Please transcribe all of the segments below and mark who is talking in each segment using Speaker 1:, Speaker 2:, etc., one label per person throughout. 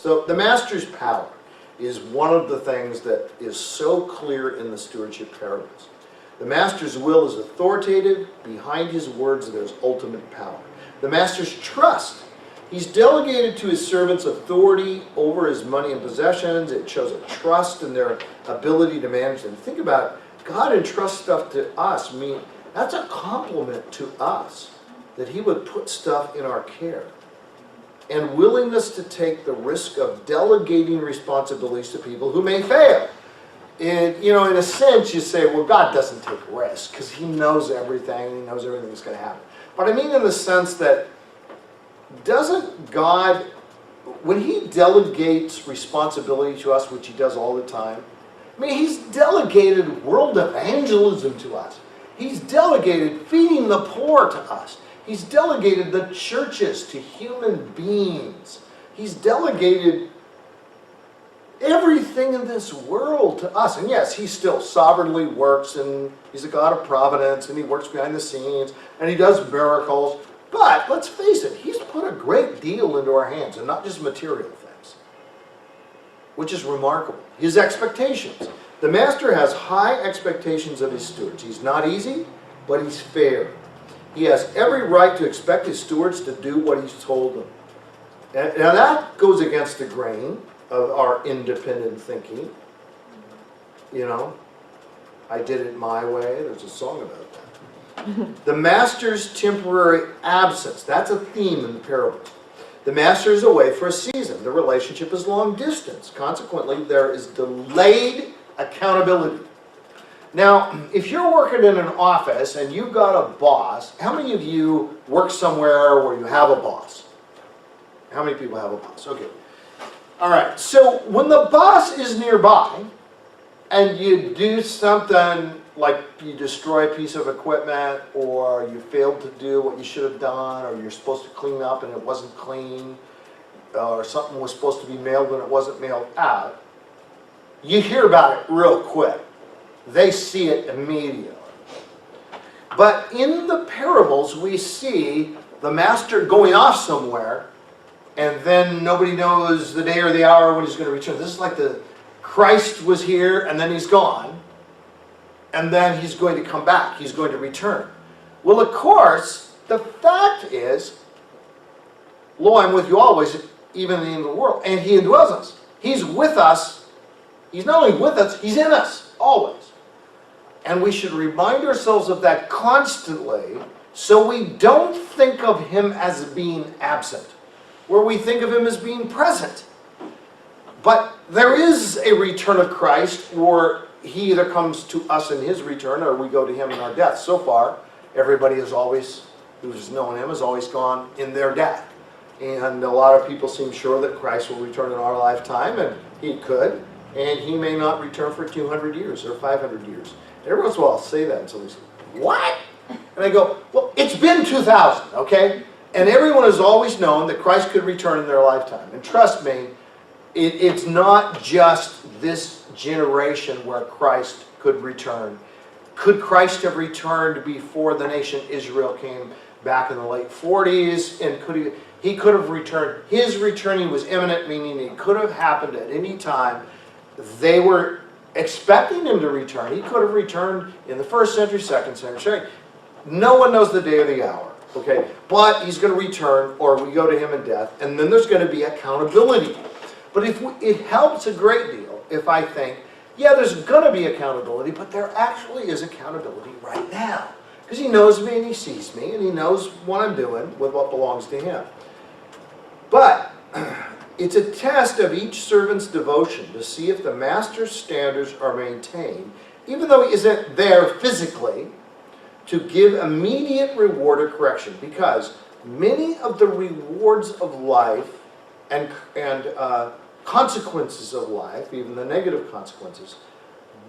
Speaker 1: So the master's power is one of the things that is so clear in the stewardship parables. The master's will is authoritative. Behind his words, there's ultimate power. The master's trust. He's delegated to his servants authority over his money and possessions. It shows a trust in their ability to manage them. Think about it. God entrusts stuff to us. I mean, that's a compliment to us, that he would put stuff in our care. And willingness to take the risk of delegating responsibilities to people who may fail. And, you know, in a sense, you say, well, God doesn't take risks because he knows everything and he knows everything that's going to happen. But I mean in the sense that, doesn't God, when he delegates responsibility to us, which he does all the time, I mean, he's delegated world evangelism to us. He's delegated feeding the poor to us. He's delegated the churches to human beings. He's delegated everything in this world to us. And yes, he still sovereignly works, and he's a God of providence, and he works behind the scenes, and he does miracles. But let's face it, he's put a great deal into our hands, and not just material things, which is remarkable. His expectations. The master has high expectations of his stewards. He's not easy, but he's fair. He has every right to expect his stewards to do what he's told them. Now that goes against the grain of our independent thinking. You know, I did it my way. There's a song about that. The master's temporary absence. That's a theme in the parables. The master is away for a season. The relationship is long distance. Consequently, there is delayed accountability. Now, if you're working in an office and you've got a boss, how many of you work somewhere where you have a boss? How many people have a boss? Okay. All right. So when the boss is nearby and you do something like you destroy a piece of equipment, or you failed to do what you should have done, or you're supposed to clean up and it wasn't clean, or something was supposed to be mailed and it wasn't mailed out, you hear about it real quick. They see it immediately. But in the parables, we see the master going off somewhere, and then nobody knows the day or the hour when he's going to return. This is like the Christ was here, and then he's gone, and then he's going to come back. He's going to return. Well, of course, the fact is, lo, I'm with you always, even in the end of the world. And he indwells us. He's with us. He's not only with us, he's in us, always. And we should remind ourselves of that constantly, so we don't think of him as being absent, where we think of him as being present. But there is a return of Christ, or he either comes to us in his return, or we go to him in our death. So far, everybody has always, who's known him, has always gone in their death. And a lot of people seem sure that Christ will return in our lifetime, and he could, and he may not return for 200 years or 500 years. Every once in a while I'll say that, and somebody says, what? And I go, well, it's been 2,000, okay? And everyone has always known that Christ could return in their lifetime. And trust me, it's not just this generation where Christ could return. Could Christ have returned before the nation Israel came back in the late 40s? And could he could have returned. His returning was imminent, meaning it could have happened at any time. They were expecting him to return. He could have returned in the 1st century, 2nd century. No one knows the day or the hour. Okay, but he's going to return, or we go to him in death, and then there's going to be accountability. But it helps a great deal if I think, yeah, there's going to be accountability, but there actually is accountability right now. Because he knows me and he sees me, and he knows what I'm doing with what belongs to him. But it's a test of each servant's devotion to see if the master's standards are maintained, even though he isn't there physically, to give immediate reward or correction. Because many of the rewards of life and consequences of life, even the negative consequences,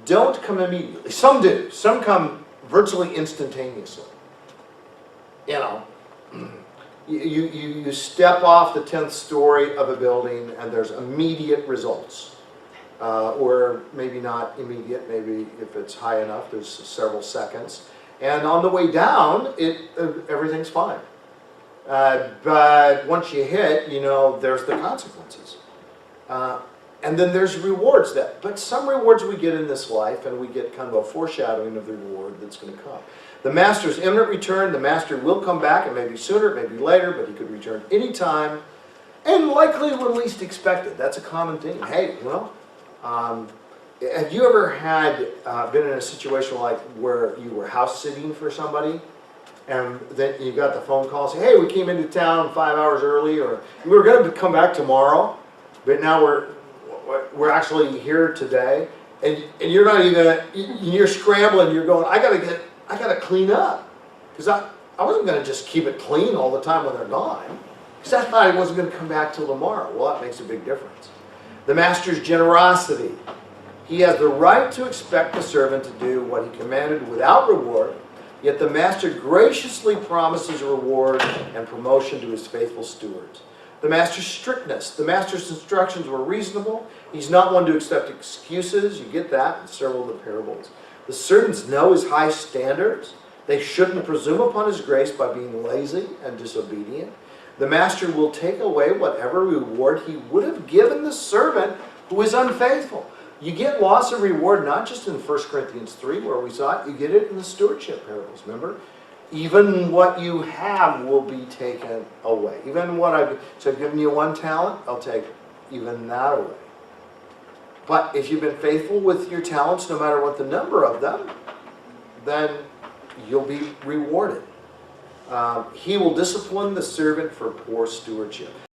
Speaker 1: don't come immediately. Some do. Some come virtually instantaneously. You know, you step off the 10th story of a building and there's immediate results. Or maybe not immediate, maybe if it's high enough, there's several seconds. And on the way down, everything's fine. But once you hit, you know, there's the consequences. And then there's rewards but some rewards we get in this life, and we get kind of a foreshadowing of the reward that's going to come. The master's imminent return, the master will come back, and maybe sooner, maybe later, but he could return anytime, and likely when least expected. That's a common thing. Hey, have you ever been in a situation like where you were house sitting for somebody, and then you got the phone call saying, hey, we came into town 5 hours early, or we were going to come back tomorrow, but now we're actually here today, and you're not even, you're scrambling, you're going, I gotta clean up, because I wasn't going to just keep it clean all the time when they're gone, because I thought I wasn't going to come back till tomorrow. Well, that makes a big difference. The master's generosity. He has the right to expect the servant to do what he commanded without reward, yet the master graciously promises a reward and promotion to his faithful stewards. The master's strictness. The master's instructions were reasonable. He's not one to accept excuses. You get that in several of the parables. The servants know his high standards. They shouldn't presume upon his grace by being lazy and disobedient. The master will take away whatever reward he would have given the servant who is unfaithful. You get loss of reward not just in 1 Corinthians 3 where we saw it, you get it in the stewardship parables, remember? Even what you have will be taken away. Even what I've given you 1 talent, I'll take even that away. But if you've been faithful with your talents, no matter what the number of them, then you'll be rewarded. He will discipline the servant for poor stewardship.